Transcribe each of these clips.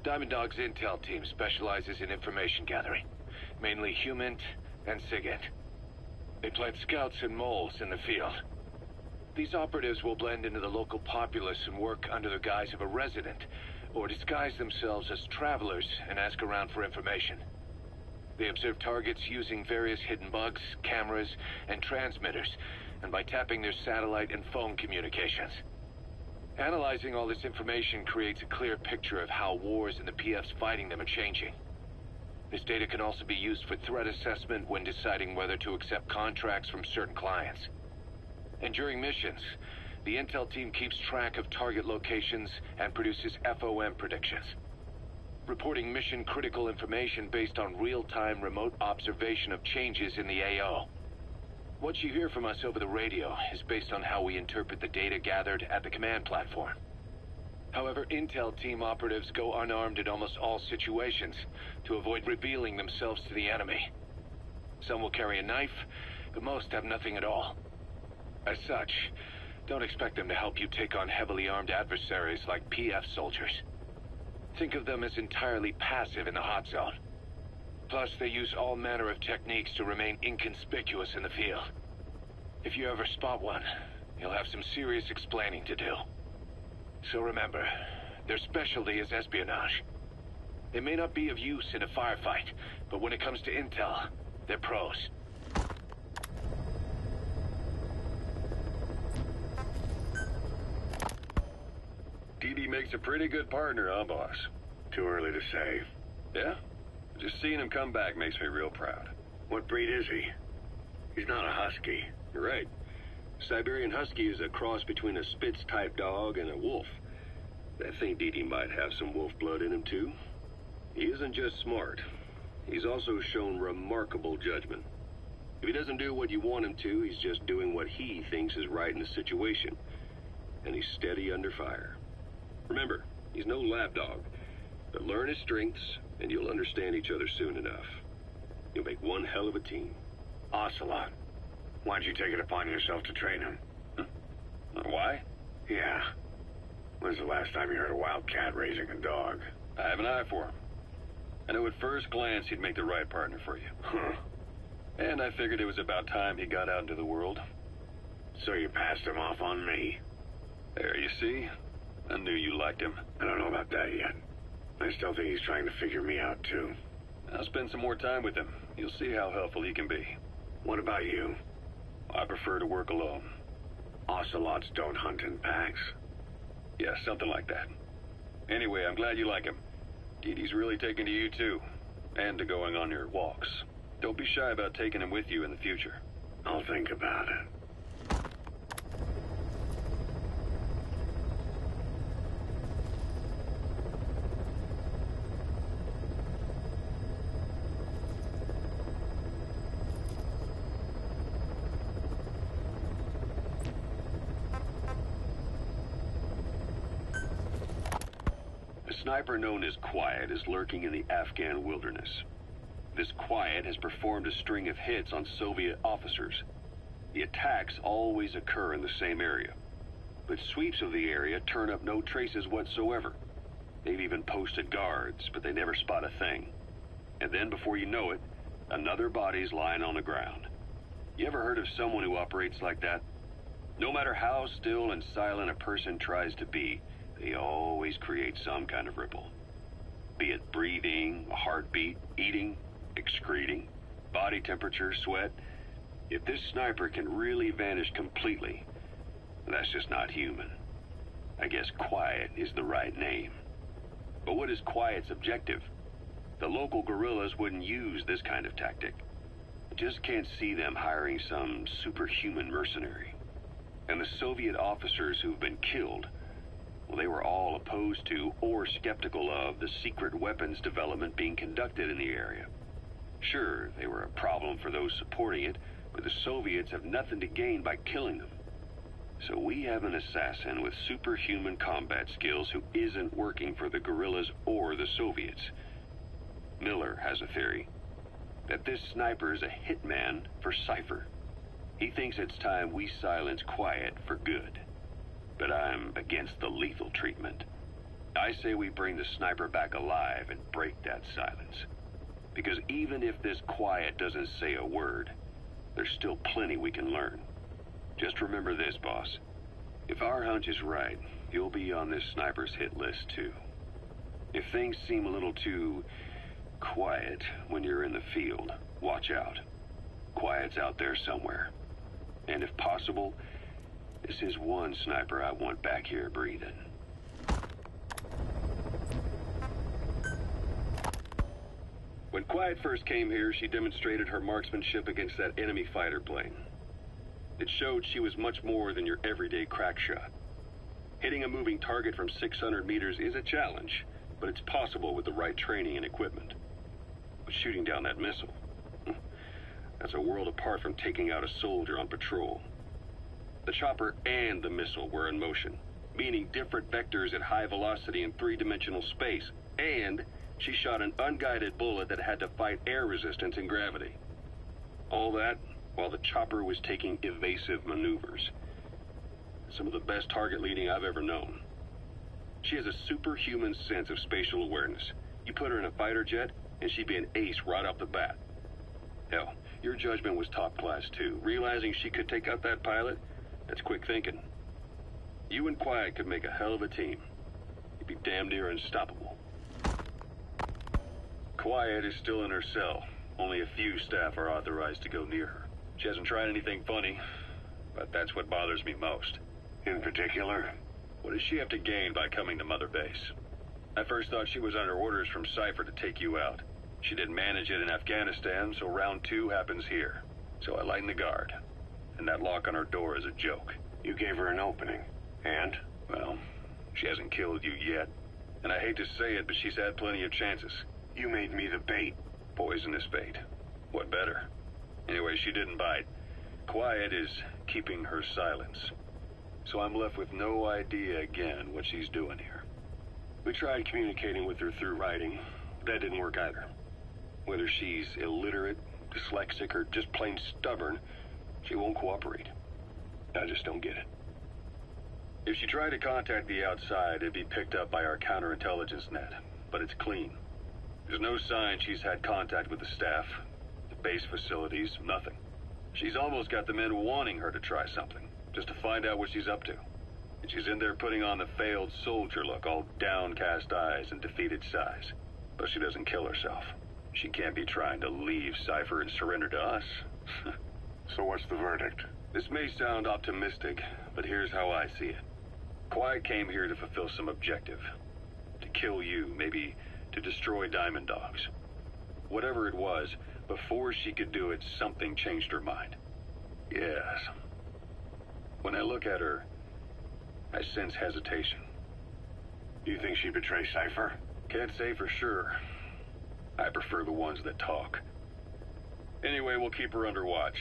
Diamond Dog's intel team specializes in information gathering, mainly HUMINT and SIGINT. They plant scouts and moles in the field. These operatives will blend into the local populace and work under the guise of a resident, or disguise themselves as travelers and ask around for information. They observe targets using various hidden bugs, cameras, and transmitters, and by tapping their satellite and phone communications. Analyzing all this information creates a clear picture of how wars and the PFs fighting them are changing. This data can also be used for threat assessment when deciding whether to accept contracts from certain clients. And during missions, the intel team keeps track of target locations and produces FOM predictions, reporting mission-critical information based on real-time remote observation of changes in the AO. What you hear from us over the radio is based on how we interpret the data gathered at the command platform. However, intel team operatives go unarmed in almost all situations to avoid revealing themselves to the enemy. Some will carry a knife, but most have nothing at all. As such, don't expect them to help you take on heavily armed adversaries like PF soldiers. Think of them as entirely passive in the hot zone. Plus, they use all manner of techniques to remain inconspicuous in the field. If you ever spot one, you'll have some serious explaining to do. So remember, their specialty is espionage. They may not be of use in a firefight, but when it comes to intel, they're pros. DD makes a pretty good partner, huh, boss? Too early to say. Yeah? Just seeing him come back makes me real proud. What breed is he? He's not a husky. You're right. Siberian Husky is a cross between a Spitz-type dog and a wolf. I think DD might have some wolf blood in him, too. He isn't just smart. He's also shown remarkable judgment. If he doesn't do what you want him to, he's just doing what he thinks is right in the situation. And he's steady under fire. Remember, he's no lapdog. But learn his strengths, and you'll understand each other soon enough. You'll make one hell of a team. Ocelot. Why'd you take it upon yourself to train him? Huh? Why? Yeah. When's the last time you heard a wildcat raising a dog? I have an eye for him. I knew at first glance he'd make the right partner for you. Huh. And I figured it was about time he got out into the world. So you passed him off on me? There, you see? I knew you liked him. I don't know about that yet. I still think he's trying to figure me out, too. I'll spend some more time with him. You'll see how helpful he can be. What about you? I prefer to work alone. Ocelots don't hunt in packs. Yeah, something like that. Anyway, I'm glad you like him. DD's really taken to you, too. And to going on your walks. Don't be shy about taking him with you in the future. I'll think about it. A sniper known as Quiet is lurking in the Afghan wilderness. This Quiet has performed a string of hits on Soviet officers. The attacks always occur in the same area, but sweeps of the area turn up no traces whatsoever. They've even posted guards, but they never spot a thing. And then before you know it, another body's lying on the ground. You ever heard of someone who operates like that? No matter how still and silent a person tries to be, they always create some kind of ripple. Be it breathing, a heartbeat, eating, excreting, body temperature, sweat. If this sniper can really vanish completely, that's just not human. I guess Quiet is the right name. But what is Quiet's objective? The local guerrillas wouldn't use this kind of tactic. I just can't see them hiring some superhuman mercenary. And the Soviet officers who've been killed, well, they were all opposed to or skeptical of the secret weapons development being conducted in the area. Sure, they were a problem for those supporting it, but the Soviets have nothing to gain by killing them. So we have an assassin with superhuman combat skills who isn't working for the guerrillas or the Soviets. Miller has a theory that this sniper is a hitman for Cypher. He thinks it's time we silence Quiet for good. But I'm against the lethal treatment. I say we bring the sniper back alive and break that silence. Because even if this quiet doesn't say a word, there's still plenty we can learn. Just remember this, boss. If our hunch is right, you'll be on this sniper's hit list too. If things seem a little too quiet when you're in the field, watch out. Quiet's out there somewhere. And if possible, this is one sniper I want back here breathing. When Quiet first came here, she demonstrated her marksmanship against that enemy fighter plane. It showed she was much more than your everyday crack shot. Hitting a moving target from 600 meters is a challenge, but it's possible with the right training and equipment. But shooting down that missile, that's a world apart from taking out a soldier on patrol. The chopper and the missile were in motion, meaning different vectors at high velocity in three-dimensional space, and she shot an unguided bullet that had to fight air resistance and gravity. All that while the chopper was taking evasive maneuvers. Some of the best target leading I've ever known. She has a superhuman sense of spatial awareness. You put her in a fighter jet, and she'd be an ace right off the bat. Hell, your judgment was top class too. Realizing she could take out that pilot, that's quick thinking. You and Quiet could make a hell of a team. You'd be damn near unstoppable. Quiet is still in her cell. Only a few staff are authorized to go near her. She hasn't tried anything funny, but that's what bothers me most. In particular? What does she have to gain by coming to Mother Base? I first thought she was under orders from Cypher to take you out. She didn't manage it in Afghanistan, so round 2 happens here. So I lighten the guard. And that lock on her door is a joke. You gave her an opening. And? Well, she hasn't killed you yet. And I hate to say it, but she's had plenty of chances. You made me the bait. Poisonous bait. What better? Anyway, she didn't bite. Quiet is keeping her silence. So I'm left with no idea again what she's doing here. We tried communicating with her through writing. That didn't work either. Whether she's illiterate, dyslexic, or just plain stubborn, she won't cooperate. I just don't get it. If she tried to contact the outside, it'd be picked up by our counterintelligence net. But it's clean. There's no sign she's had contact with the staff, the base facilities, nothing. She's almost got the men wanting her to try something, just to find out what she's up to. And she's in there putting on the failed soldier look, all downcast eyes and defeated sighs. But she doesn't kill herself. She can't be trying to leave Cypher and surrender to us. So what's the verdict? This may sound optimistic, but here's how I see it. Quiet came here to fulfill some objective. To kill you, maybe to destroy Diamond Dogs. Whatever it was, before she could do it, something changed her mind. Yes. When I look at her, I sense hesitation. Do you think she betrayed Cypher? Can't say for sure. I prefer the ones that talk. Anyway, we'll keep her under watch.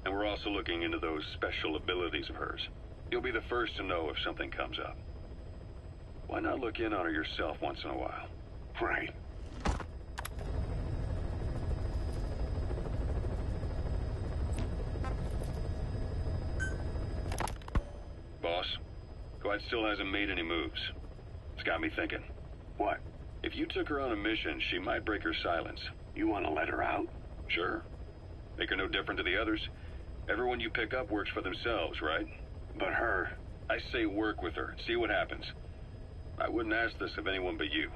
And we're also looking into those special abilities of hers. You'll be the first to know if something comes up. Why not look in on her yourself once in a while? Right. Boss, Quiet still hasn't made any moves. It's got me thinking. What? If you took her on a mission, she might break her silence. You want to let her out? Sure. Make her no different to the others. Everyone you pick up works for themselves, right? But her... I say work with her. See what happens. I wouldn't ask this of anyone but you.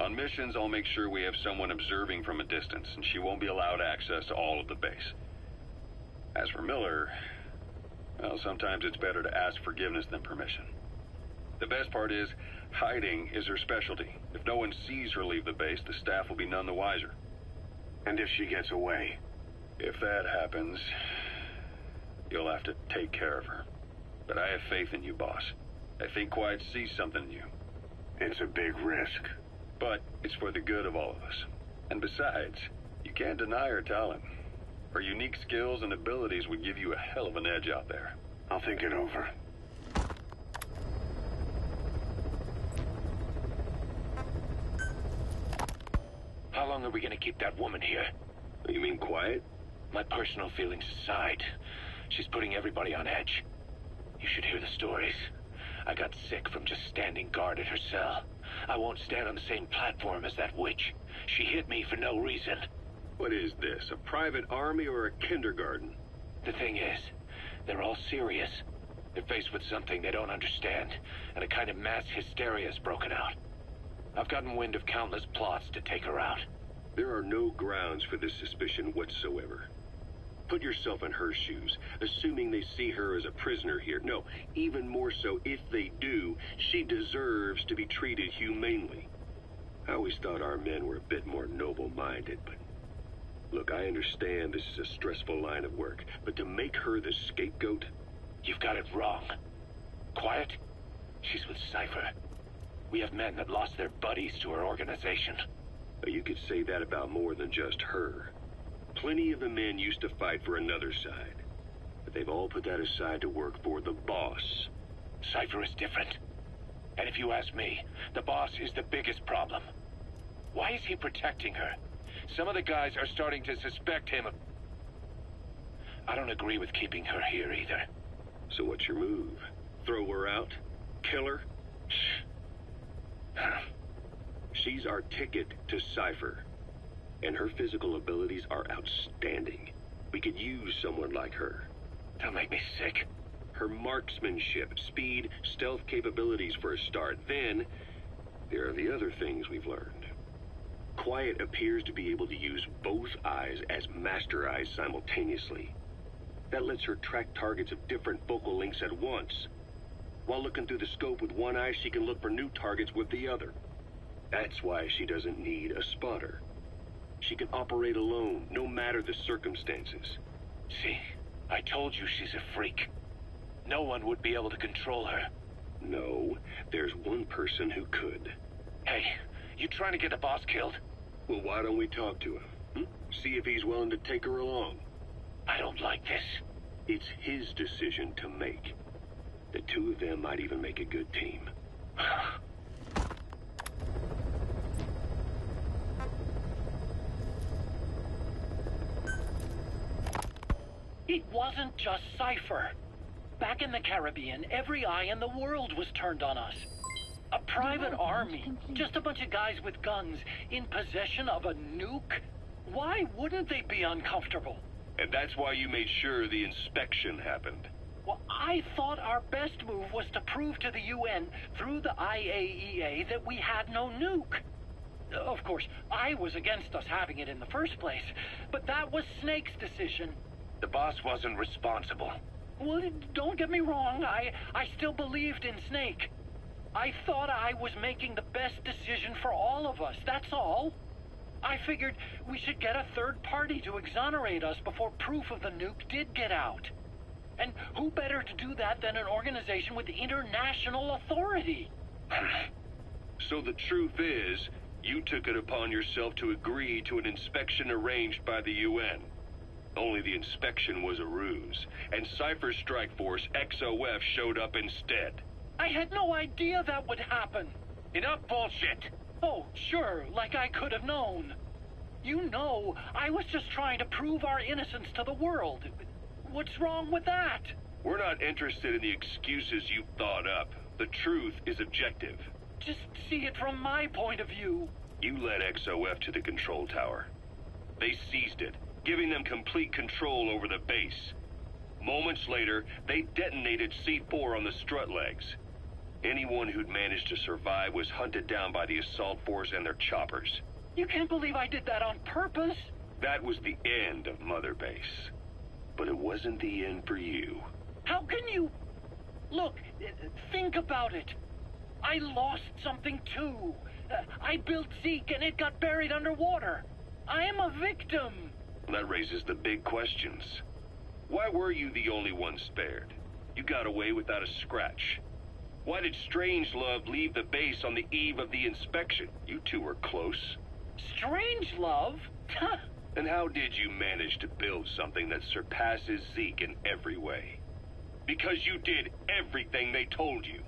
On missions, I'll make sure we have someone observing from a distance, and she won't be allowed access to all of the base. As for Miller, well, sometimes it's better to ask forgiveness than permission. The best part is, hiding is her specialty. If no one sees her leave the base, the staff will be none the wiser. And if she gets away? If that happens, you'll have to take care of her. But I have faith in you, boss. I think Quiet sees something in you. It's a big risk. But it's for the good of all of us. And besides, you can't deny her talent. Her unique skills and abilities would give you a hell of an edge out there. I'll think it over. How long are we gonna keep that woman here? You mean Quiet? My personal feelings aside, she's putting everybody on edge. You should hear the stories. I got sick from just standing guard at her cell. I won't stand on the same platform as that witch. She hit me for no reason. What is this, a private army or a kindergarten? The thing is, they're all serious. They're faced with something they don't understand, and a kind of mass hysteria has broken out. I've gotten wind of countless plots to take her out. There are no grounds for this suspicion whatsoever. Put yourself in her shoes, assuming they see her as a prisoner here. No, even more so, if they do, she deserves to be treated humanely. I always thought our men were a bit more noble-minded, but... Look, I understand this is a stressful line of work, but to make her the scapegoat... You've got it wrong. Quiet? She's with Cypher. We have men that lost their buddies to her organization. You could say that about more than just her. Plenty of the men used to fight for another side, but they've all put that aside to work for the boss. Cypher is different. And if you ask me, the boss is the biggest problem. Why is he protecting her? Some of the guys are starting to suspect him of... I don't agree with keeping her here either. So what's your move? Throw her out? Kill her? She's our ticket to Cypher, and her physical abilities are outstanding. We could use someone like her. Don't make me sick. Her marksmanship, speed, stealth capabilities for a start. Then, there are the other things we've learned. Quiet appears to be able to use both eyes as master eyes simultaneously. That lets her track targets of different focal lengths at once. While looking through the scope with one eye, she can look for new targets with the other. That's why she doesn't need a spotter. She can operate alone, no matter the circumstances. See, I told you she's a freak. No one would be able to control her. No, there's one person who could. Hey, you trying to get the boss killed? Well, why don't we talk to him? See if he's willing to take her along. I don't like this. It's his decision to make. The two of them might even make a good team. It wasn't just Cypher. Back in the Caribbean, every eye in the world was turned on us. A private army, just a bunch of guys with guns, in possession of a nuke? Why wouldn't they be uncomfortable? And that's why you made sure the inspection happened. Well, I thought our best move was to prove to the UN through the IAEA that we had no nuke. Of course, I was against us having it in the first place, but that was Snake's decision. The boss wasn't responsible. Well, don't get me wrong, I still believed in Snake. I thought I was making the best decision for all of us, that's all. I figured we should get a third party to exonerate us before proof of the nuke did get out. And who better to do that than an organization with international authority? So the truth is, you took it upon yourself to agree to an inspection arranged by the UN. Only the inspection was a ruse, and Cypher's strike force, XOF, showed up instead. I had no idea that would happen. Enough bullshit! Oh, sure, like I could have known. You know, I was just trying to prove our innocence to the world. What's wrong with that? We're not interested in the excuses you thought up. The truth is objective. Just see it from my point of view. You led XOF to the control tower. They seized it, giving them complete control over the base. Moments later, they detonated C4 on the strut legs. Anyone who'd managed to survive was hunted down by the assault force and their choppers. You can't believe I did that on purpose. That was the end of Mother Base. But it wasn't the end for you. How can you... Look, think about it. I lost something too. I built Zeke and it got buried underwater. I am a victim. That raises the big questions. Why were you the only one spared? You got away without a scratch. Why did Strangelove leave the base on the eve of the inspection? You two were close. Strangelove? And how did you manage to build something that surpasses Zeke in every way? Because you did everything they told you.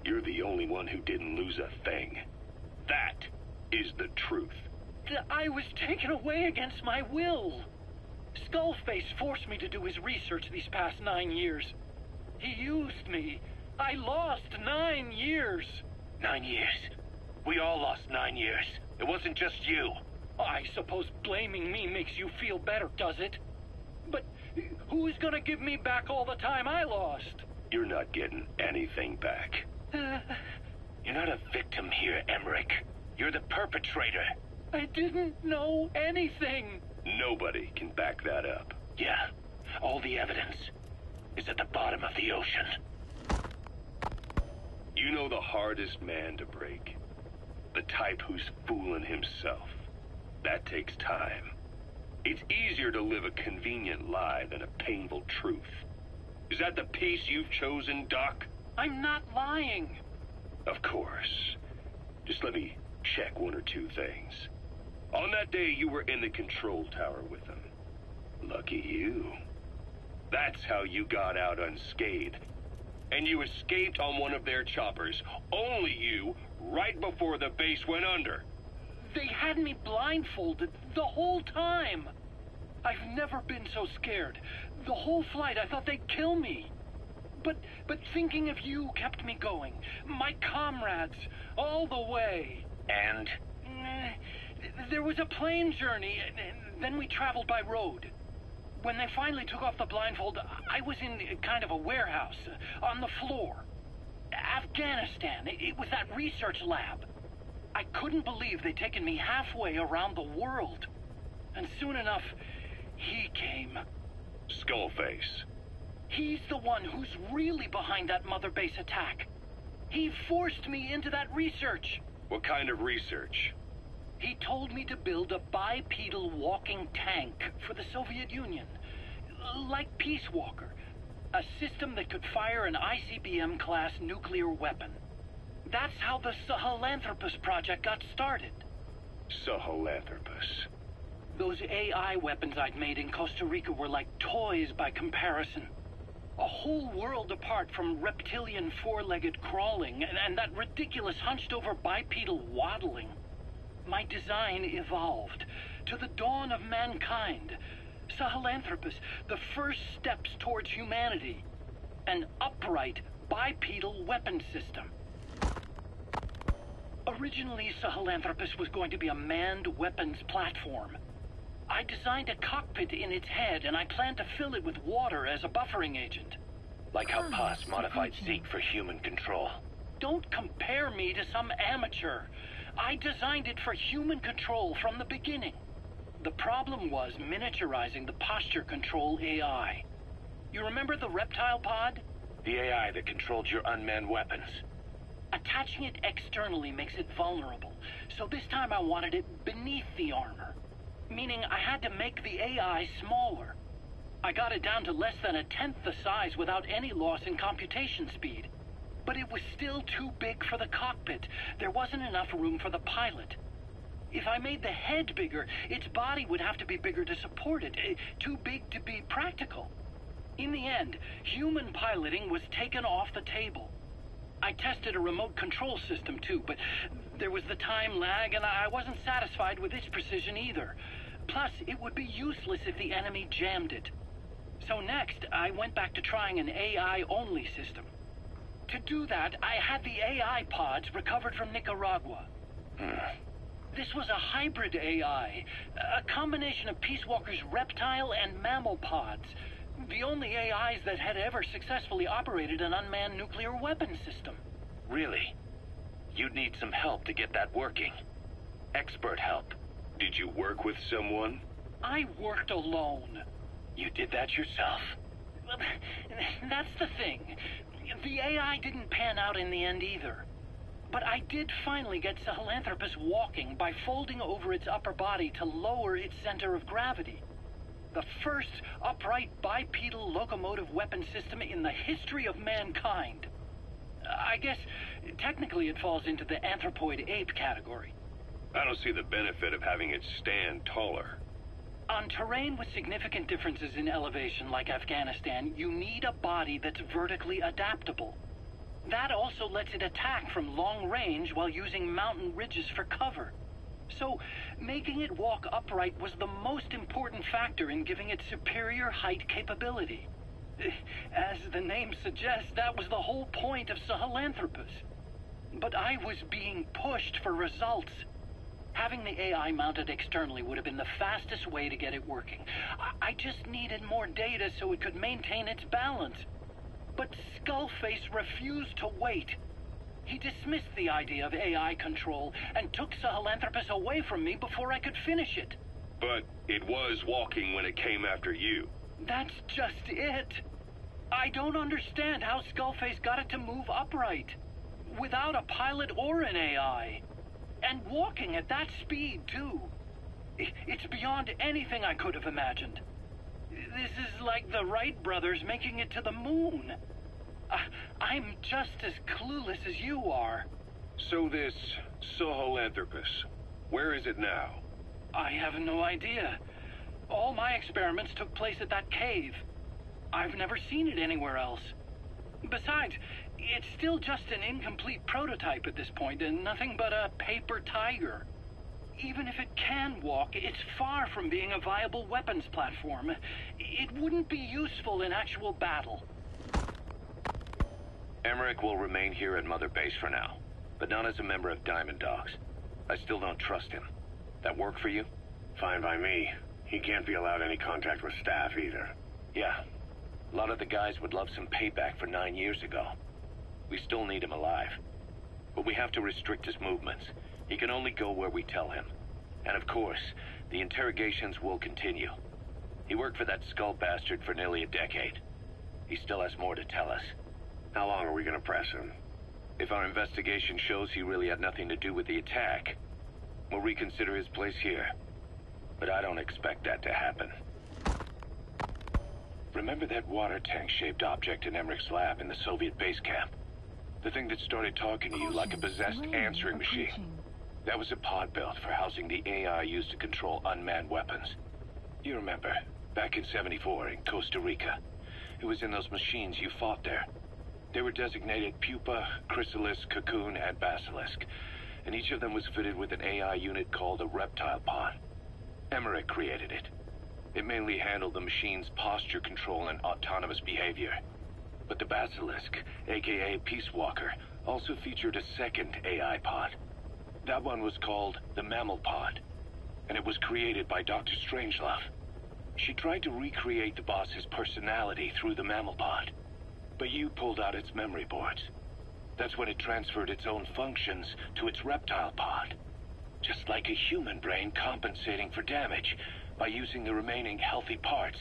You're the only one who didn't lose a thing. That is the truth. I was taken away against my will. Skullface forced me to do his research these past 9 years. He used me. I lost 9 years. 9 years. We all lost 9 years. It wasn't just you. I suppose blaming me makes you feel better, does it? But who's gonna give me back all the time I lost? You're not getting anything back. You're not a victim here, Emmerich. You're the perpetrator. I didn't know anything. Nobody can back that up. Yeah, all the evidence is at the bottom of the ocean. You know the hardest man to break? The type who's fooling himself. That takes time. It's easier to live a convenient lie than a painful truth. Is that the piece you've chosen, Doc? I'm not lying. Of course. Just let me check one or two things. On that day, you were in the control tower with them. Lucky you. That's how you got out unscathed. And you escaped on one of their choppers. Only you, right before the base went under. They had me blindfolded the whole time. I've never been so scared. The whole flight, I thought they'd kill me. But thinking of you kept me going. My comrades, all the way. And? There was a plane journey, and then we traveled by road. When they finally took off the blindfold, I was in kind of a warehouse, on the floor. Afghanistan, it was that research lab. I couldn't believe they'd taken me halfway around the world. And soon enough, he came. Skullface. He's the one who's really behind that Mother Base attack. He forced me into that research. What kind of research? He told me to build a bipedal walking tank for the Soviet Union. Like Peace Walker. A system that could fire an ICBM-class nuclear weapon. That's how the Sahelanthropus project got started. Sahelanthropus. Those AI weapons I'd made in Costa Rica were like toys by comparison. A whole world apart from reptilian four-legged crawling and that ridiculous hunched-over bipedal waddling. My design evolved to the dawn of mankind. Sahelanthropus, the first steps towards humanity. An upright bipedal weapon system. Originally, Sahelanthropus was going to be a manned weapons platform. I designed a cockpit in its head, and I planned to fill it with water as a buffering agent. Like how Paz modified Zeke for human control. Don't compare me to some amateur. I designed it for human control from the beginning. The problem was miniaturizing the posture control AI. You remember the reptile pod? The AI that controlled your unmanned weapons. Attaching it externally makes it vulnerable, so this time I wanted it beneath the armor. Meaning I had to make the AI smaller. I got it down to less than 1/10 the size without any loss in computation speed. But it was still too big for the cockpit. There wasn't enough room for the pilot. If I made the head bigger, its body would have to be bigger to support it. Too big to be practical. In the end, human piloting was taken off the table. I tested a remote control system too, but there was the time lag, and I wasn't satisfied with its precision either. Plus, it would be useless if the enemy jammed it. So next, I went back to trying an AI-only system. To do that, I had the AI pods recovered from Nicaragua. This was a hybrid AI, a combination of Peace Walker's reptile and mammal pods. The only AIs that had ever successfully operated an unmanned nuclear weapon system. Really? You'd need some help to get that working. Expert help. Did you work with someone? I worked alone. You did that yourself? That's the thing. The AI didn't pan out in the end either. But I did finally get Sahelanthropus walking by folding over its upper body to lower its center of gravity. The first upright bipedal locomotive weapon system in the history of mankind. I guess, technically it falls into the anthropoid ape category. I don't see the benefit of having it stand taller. On terrain with significant differences in elevation like Afghanistan, you need a body that's vertically adaptable. That also lets it attack from long range while using mountain ridges for cover. So, making it walk upright was the most important factor in giving it superior height capability. As the name suggests, that was the whole point of Sahelanthropus. But I was being pushed for results. Having the AI mounted externally would have been the fastest way to get it working. I just needed more data so it could maintain its balance. But Skullface refused to wait. He dismissed the idea of AI control and took Sahelanthropus away from me before I could finish it. But it was walking when it came after you. That's just it. I don't understand how Skullface got it to move upright, without a pilot or an AI. And walking at that speed, too. It's beyond anything I could have imagined. This is like the Wright brothers making it to the moon. I'm just as clueless as you are. So this Sahelanthropus, where is it now? I have no idea. All my experiments took place at that cave. I've never seen it anywhere else. Besides, it's still just an incomplete prototype at this point, and nothing but a paper tiger. Even if it can walk, it's far from being a viable weapons platform. It wouldn't be useful in actual battle. Emmerich will remain here at Mother Base for now, but not as a member of Diamond Dogs. I still don't trust him. That work for you? Fine by me. He can't be allowed any contact with staff either. Yeah. A lot of the guys would love some payback for 9 years ago. We still need him alive. But we have to restrict his movements. He can only go where we tell him. And of course, the interrogations will continue. He worked for that skull bastard for nearly a decade. He still has more to tell us. How long are we gonna press him? If our investigation shows he really had nothing to do with the attack, we'll reconsider his place here. But I don't expect that to happen. Remember that water tank-shaped object in Emmerich's lab in the Soviet base camp? The thing that started talking to you like a possessed answering machine. That was a pod built for housing the AI used to control unmanned weapons. You remember, back in '74 in Costa Rica. It was in those machines you fought there. They were designated Pupa, Chrysalis, Cocoon, and Basilisk, and each of them was fitted with an AI unit called a reptile pod. Emmerich created it. It mainly handled the machine's posture control and autonomous behavior. But the Basilisk, aka Peace Walker, also featured a second AI pod. That one was called the Mammal Pod, and it was created by Dr. Strangelove. She tried to recreate the boss's personality through the Mammal Pod, but you pulled out its memory boards. That's when it transferred its own functions to its reptile pod. Just like a human brain compensating for damage by using the remaining healthy parts.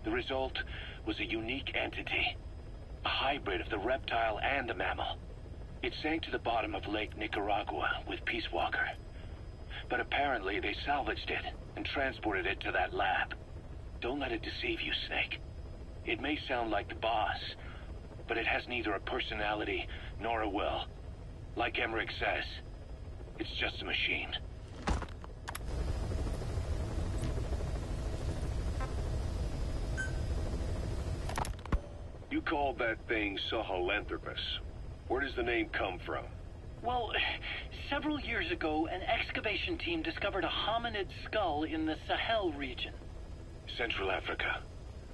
The result was a unique entity, a hybrid of the reptile and the mammal. It sank to the bottom of Lake Nicaragua with Peace Walker. But apparently they salvaged it and transported it to that lab. Don't let it deceive you, Snake. It may sound like the boss, but it has neither a personality nor a will. Like Emmerich says, it's just a machine. You called that thing Sahelanthropus. Where does the name come from? Well, several years ago, an excavation team discovered a hominid skull in the Sahel region. Central Africa,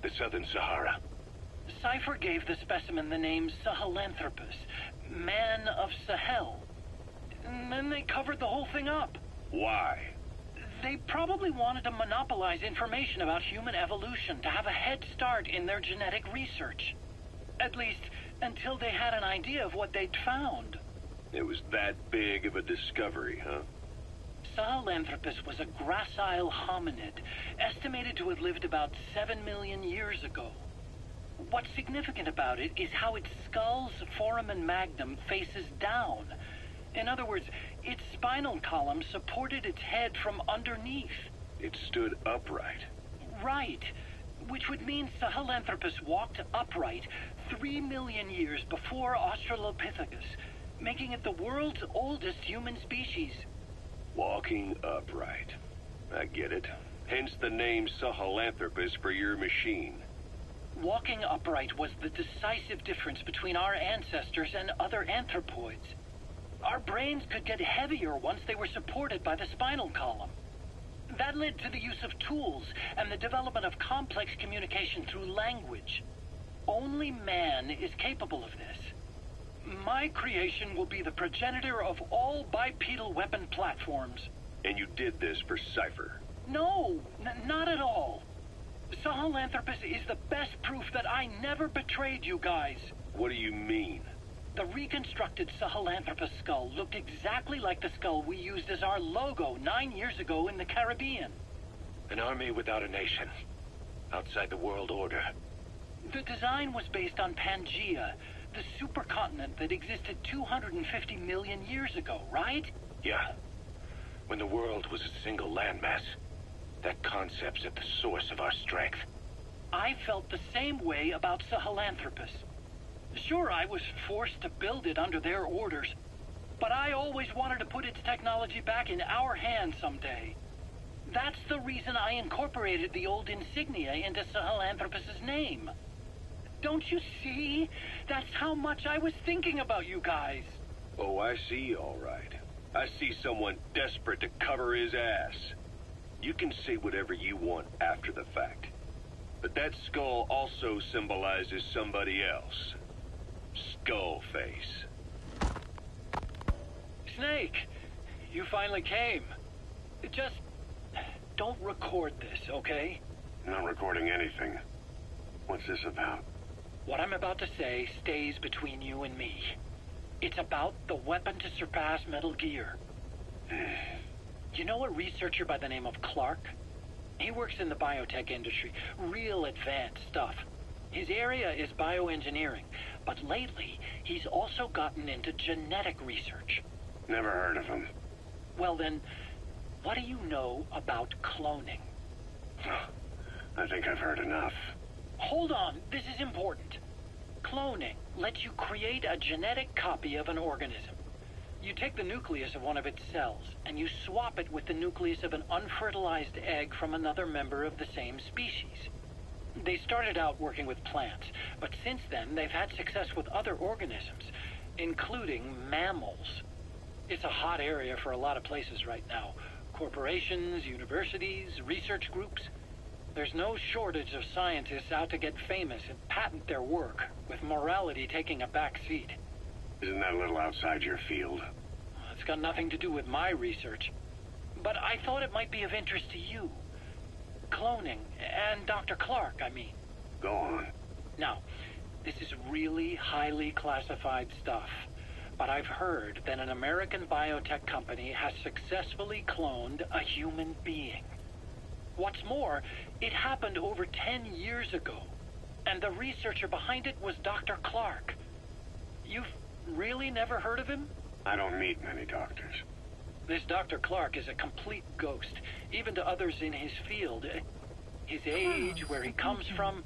the Southern Sahara. Cypher gave the specimen the name Sahelanthropus, Man of Sahel. And then they covered the whole thing up. Why? They probably wanted to monopolize information about human evolution to have a head start in their genetic research. At least, until they had an idea of what they'd found. It was that big of a discovery, huh? Sahelanthropus was a gracile hominid, estimated to have lived about 7 million years ago. What's significant about it is how its skull's foramen magnum faces down. In other words, its spinal column supported its head from underneath. It stood upright. Right. Which would mean Sahelanthropus walked upright 3 million years before Australopithecus, making it the world's oldest human species. Walking upright. I get it. Hence the name Sahelanthropus for your machine. Walking upright was the decisive difference between our ancestors and other anthropoids. Our brains could get heavier once they were supported by the spinal column. That led to the use of tools and the development of complex communication through language. Only man is capable of this. My creation will be the progenitor of all bipedal weapon platforms. And you did this for Cypher. No, not at all. Sahelanthropus is the best proof that I never betrayed you guys. What do you mean? The reconstructed Sahelanthropus skull looked exactly like the skull we used as our logo 9 years ago in the Caribbean. An army without a nation. Outside the world order. The design was based on Pangea, the supercontinent that existed 250 million years ago, right? Yeah. When the world was a single landmass. That concept's at the source of our strength. I felt the same way about Sahelanthropus. Sure, I was forced to build it under their orders, but I always wanted to put its technology back in our hands someday. That's the reason I incorporated the old insignia into Sahelanthropus's name. Don't you see? That's how much I was thinking about you guys. Oh, I see, all right. I see someone desperate to cover his ass. You can say whatever you want after the fact. But that skull also symbolizes somebody else. Skullface. Snake, you finally came. Just don't record this, okay? Not recording anything. What's this about? What I'm about to say stays between you and me. It's about the weapon to surpass Metal Gear. You know a researcher by the name of Clark? He works in the biotech industry, real advanced stuff. His area is bioengineering, but lately he's also gotten into genetic research. Never heard of him. Well then, what do you know about cloning? I think I've heard enough. Hold on, this is important. Cloning lets you create a genetic copy of an organism. You take the nucleus of one of its cells, and you swap it with the nucleus of an unfertilized egg from another member of the same species. They started out working with plants, but since then they've had success with other organisms, including mammals. It's a hot area for a lot of places right now. Corporations, universities, research groups. There's no shortage of scientists out to get famous and patent their work, with morality taking a back seat. Isn't that a little outside your field? It's got nothing to do with my research. But I thought it might be of interest to you. Cloning, and Dr. Clark, I mean. Go on. Now, this is really highly classified stuff. But I've heard that an American biotech company has successfully cloned a human being. What's more, it happened over 10 years ago. And the researcher behind it was Dr. Clark. You've really never heard of him? I don't meet many doctors. This Dr. Clark is a complete ghost, even to others in his field. His age, where he comes from,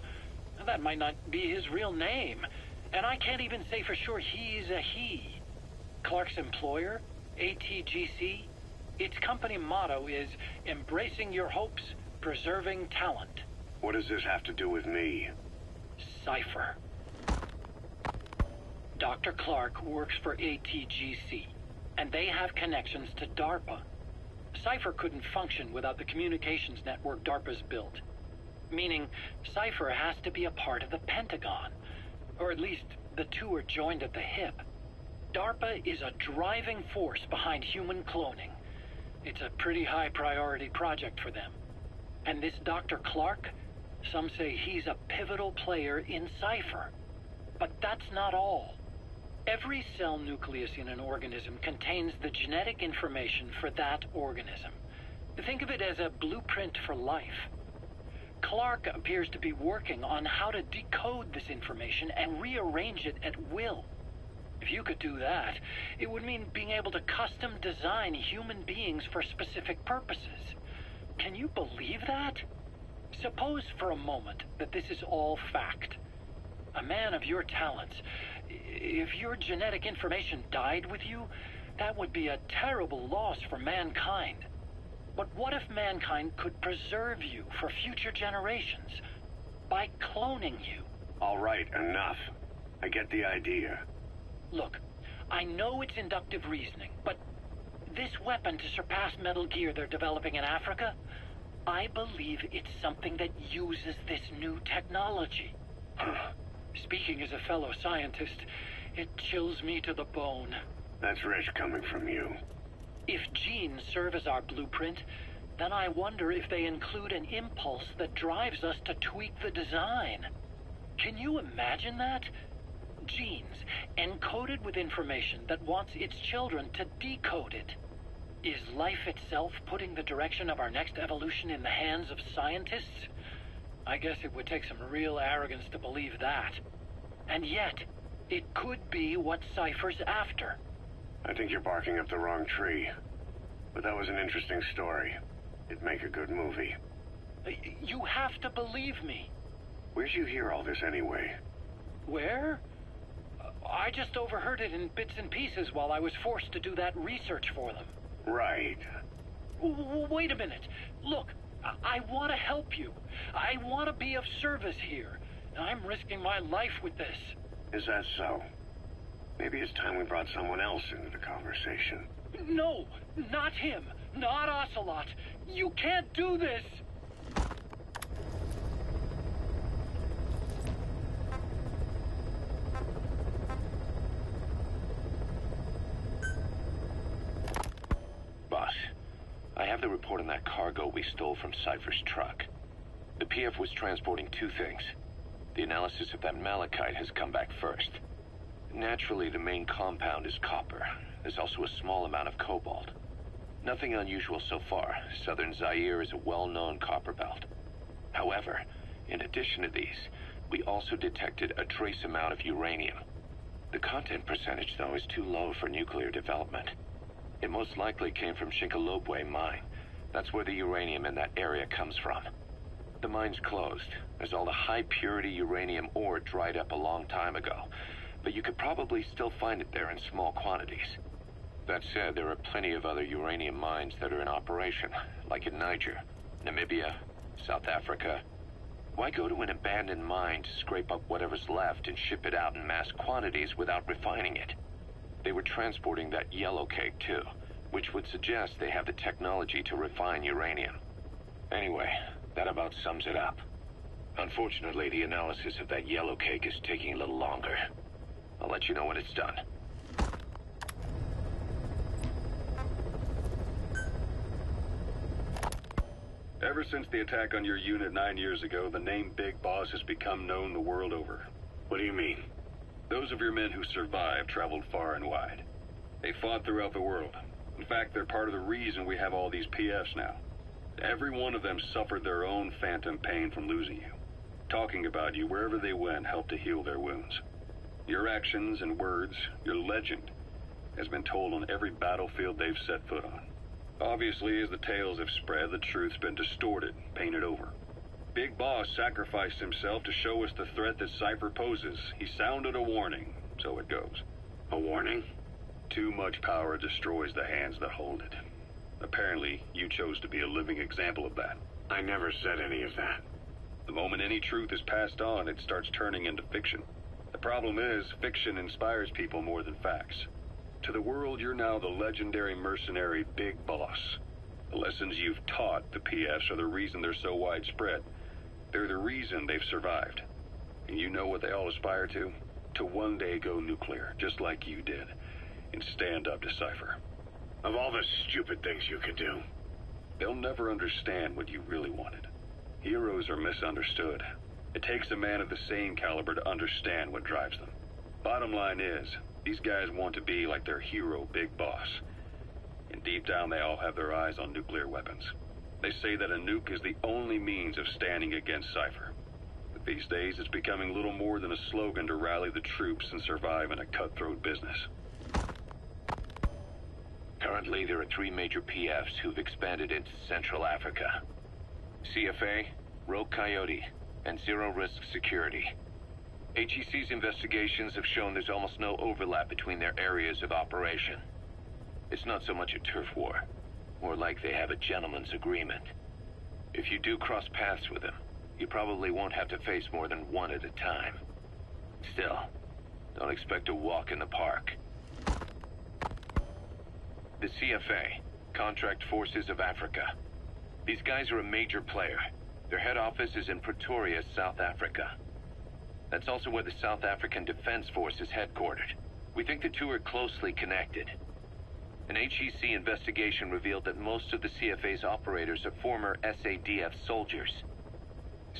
that might not be his real name. And I can't even say for sure he's a he. Clark's employer, ATGC, its company motto is embracing your hopes, preserving talent. What does this have to do with me? Cypher. Dr. Clark works for ATGC, and they have connections to DARPA. Cypher couldn't function without the communications network DARPA's built, meaning Cypher has to be a part of the Pentagon, or at least the two are joined at the hip. DARPA is a driving force behind human cloning. It's a pretty high priority project for them. And this Dr. Clark, some say he's a pivotal player in Cypher. But that's not all. Every cell nucleus in an organism contains the genetic information for that organism. Think of it as a blueprint for life. Clark appears to be working on how to decode this information and rearrange it at will. If you could do that, it would mean being able to custom design human beings for specific purposes. Can you believe that? Suppose for a moment that this is all fact. A man of your talents, if your genetic information died with you, that would be a terrible loss for mankind. But what if mankind could preserve you for future generations by cloning you? All right, enough. I get the idea. Look, I know it's inductive reasoning, but this weapon to surpass Metal Gear they're developing in Africa, I believe it's something that uses this new technology. Speaking as a fellow scientist, It chills me to the bone. That's rich coming from you. If genes serve as our blueprint, then I wonder if they include an impulse that drives us to tweak the design. Can you imagine that? Genes, encoded with information that wants its children to decode it. Is life itself putting the direction of our next evolution in the hands of scientists? I guess it would take some real arrogance to believe that. And yet, it could be what Cypher's after. I think you're barking up the wrong tree. But that was an interesting story. It'd make a good movie. You have to believe me. Where'd you hear all this anyway? Where? I just overheard it in bits and pieces while I was forced to do that research for them. Right. Wait a minute. Look, I want to help you. I want to be of service here. I'm risking my life with this. Is that so? Maybe it's time we brought someone else into the conversation. No, not him. Not Ocelot. You can't do this. Boss, I have the report on that cargo we stole from Cypher's truck. The PF was transporting two things. The analysis of that malachite has come back first. Naturally, the main compound is copper. There's also a small amount of cobalt. Nothing unusual so far. Southern Zaire is a well-known copper belt. However, in addition to these, we also detected a trace amount of uranium. The content percentage, though, is too low for nuclear development. It most likely came from Shinkalobwe mine. That's where the uranium in that area comes from. The mine's closed, as all the high-purity uranium ore dried up a long time ago, but you could probably still find it there in small quantities. That said, there are plenty of other uranium mines that are in operation, like in Niger, Namibia, South Africa. Why go to an abandoned mine to scrape up whatever's left and ship it out in mass quantities without refining it? They were transporting that yellow cake, too, which would suggest they have the technology to refine uranium. Anyway, that about sums it up. Unfortunately, the analysis of that yellow cake is taking a little longer. I'll let you know when it's done. Ever since the attack on your unit 9 years ago, the name Big Boss has become known the world over. What do you mean? Those of your men who survived traveled far and wide. They fought throughout the world. In fact, they're part of the reason we have all these PFs now. Every one of them suffered their own phantom pain from losing you. Talking about you wherever they went helped to heal their wounds. Your actions and words, your legend, has been told on every battlefield they've set foot on. Obviously, as the tales have spread, the truth's been distorted, painted over. Big Boss sacrificed himself to show us the threat that Cypher poses. He sounded a warning, so it goes. A warning? Too much power destroys the hands that hold it. Apparently, you chose to be a living example of that. I never said any of that. The moment any truth is passed on, it starts turning into fiction. The problem is, fiction inspires people more than facts. To the world, you're now the legendary mercenary Big Boss. The lessons you've taught the PFs are the reason they're so widespread. They're the reason they've survived. And you know what they all aspire to? To one day go nuclear, just like you did, and stand up to Cypher. Of all the stupid things you could do. They'll never understand what you really wanted. Heroes are misunderstood. It takes a man of the same caliber to understand what drives them. Bottom line is, these guys want to be like their hero, Big Boss. And deep down, they all have their eyes on nuclear weapons. They say that a nuke is the only means of standing against Cypher. But these days, it's becoming little more than a slogan to rally the troops and survive in a cutthroat business. Currently, there are 3 major PFs who've expanded into Central Africa. CFA, Rogue Coyote, and Zero Risk Security. HEC's investigations have shown there's almost no overlap between their areas of operation. It's not so much a turf war, more like they have a gentleman's agreement. If you do cross paths with them, you probably won't have to face more than one at a time. Still, don't expect a walk in the park. The CFA, Contract Forces of Africa. These guys are a major player. Their head office is in Pretoria, South Africa. That's also where the South African Defense Force is headquartered. We think the two are closely connected. An HEC investigation revealed that most of the CFA's operators are former SADF soldiers.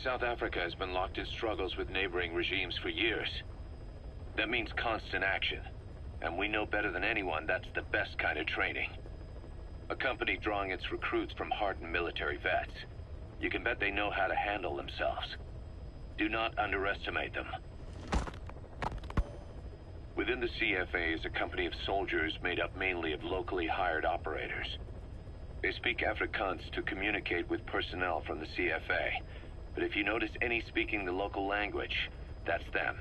South Africa has been locked in struggles with neighboring regimes for years. That means constant action, and we know better than anyone that's the best kind of training. A company drawing its recruits from hardened military vets. You can bet they know how to handle themselves. Do not underestimate them. Within the CFA is a company of soldiers made up mainly of locally hired operators. They speak Afrikaans to communicate with personnel from the CFA, but if you notice any speaking the local language, that's them.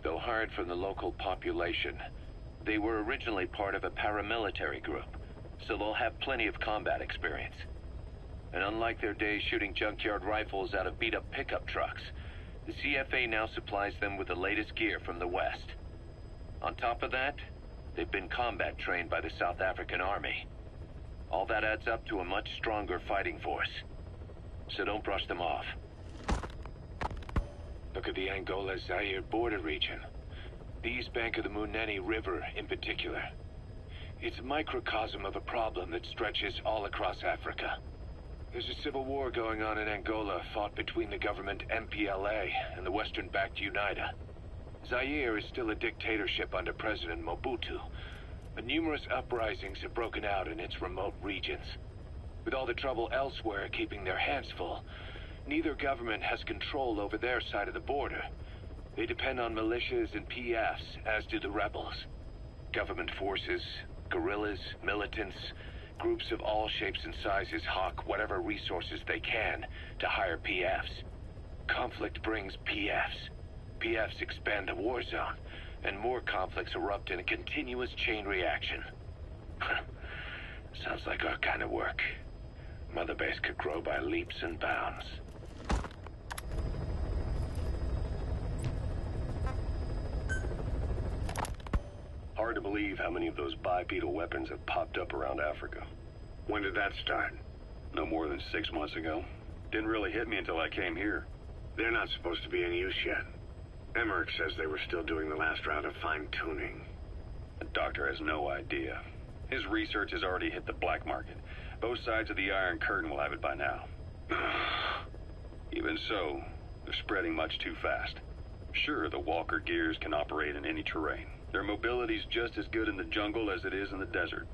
Though hired from the local population, they were originally part of a paramilitary group, so they'll have plenty of combat experience. And unlike their days shooting junkyard rifles out of beat-up pickup trucks, the CFA now supplies them with the latest gear from the West. On top of that, they've been combat trained by the South African Army. All that adds up to a much stronger fighting force. So don't brush them off. Look at the Angola-Zaire border region. The east bank of the Munene River in particular. It's a microcosm of a problem that stretches all across Africa. There's a civil war going on in Angola fought between the government MPLA and the Western-backed UNITA. Zaire is still a dictatorship under President Mobutu, but numerous uprisings have broken out in its remote regions. With all the trouble elsewhere keeping their hands full, neither government has control over their side of the border. They depend on militias and PFs, as do the rebels. Government forces, guerrillas, militants, groups of all shapes and sizes hawk whatever resources they can to hire PFs. Conflict brings PFs. PFs expand the war zone, and more conflicts erupt in a continuous chain reaction. Sounds like our kind of work. Mother Base could grow by leaps and bounds. Hard to believe how many of those bipedal weapons have popped up around Africa. When did that start? No more than 6 months ago. Didn't really hit me until I came here. They're not supposed to be in use yet. Emmerich says they were still doing the last round of fine-tuning. The doctor has no idea. His research has already hit the black market. Both sides of the Iron Curtain will have it by now. Even so, they're spreading much too fast. Sure, the Walker gears can operate in any terrain. Their mobility's just as good in the jungle as it is in the desert.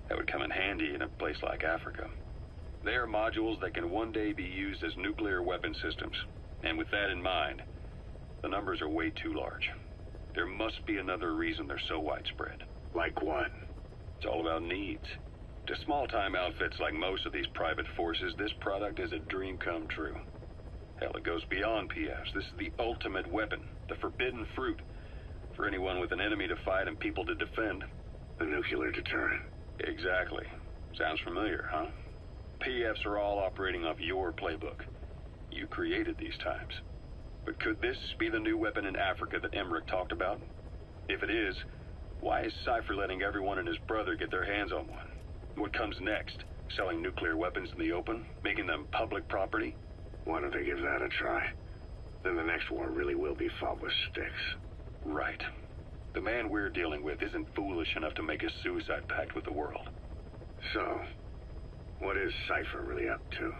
That would come in handy in a place like Africa. They are modules that can one day be used as nuclear weapon systems. And with that in mind, the numbers are way too large. There must be another reason they're so widespread. Like what? It's all about needs. To small-time outfits like most of these private forces, this product is a dream come true. Hell, it goes beyond PFs. This is the ultimate weapon, the forbidden fruit, for anyone with an enemy to fight and people to defend. A nuclear deterrent. Exactly. Sounds familiar, huh? PFs are all operating off your playbook. You created these times. But could this be the new weapon in Africa that Emmerich talked about? If it is, why is Cypher letting everyone and his brother get their hands on one? What comes next? Selling nuclear weapons in the open? Making them public property? Why don't they give that a try? Then the next war really will be fought with sticks. Right. The man we're dealing with isn't foolish enough to make a suicide pact with the world. So, what is Cypher really up to?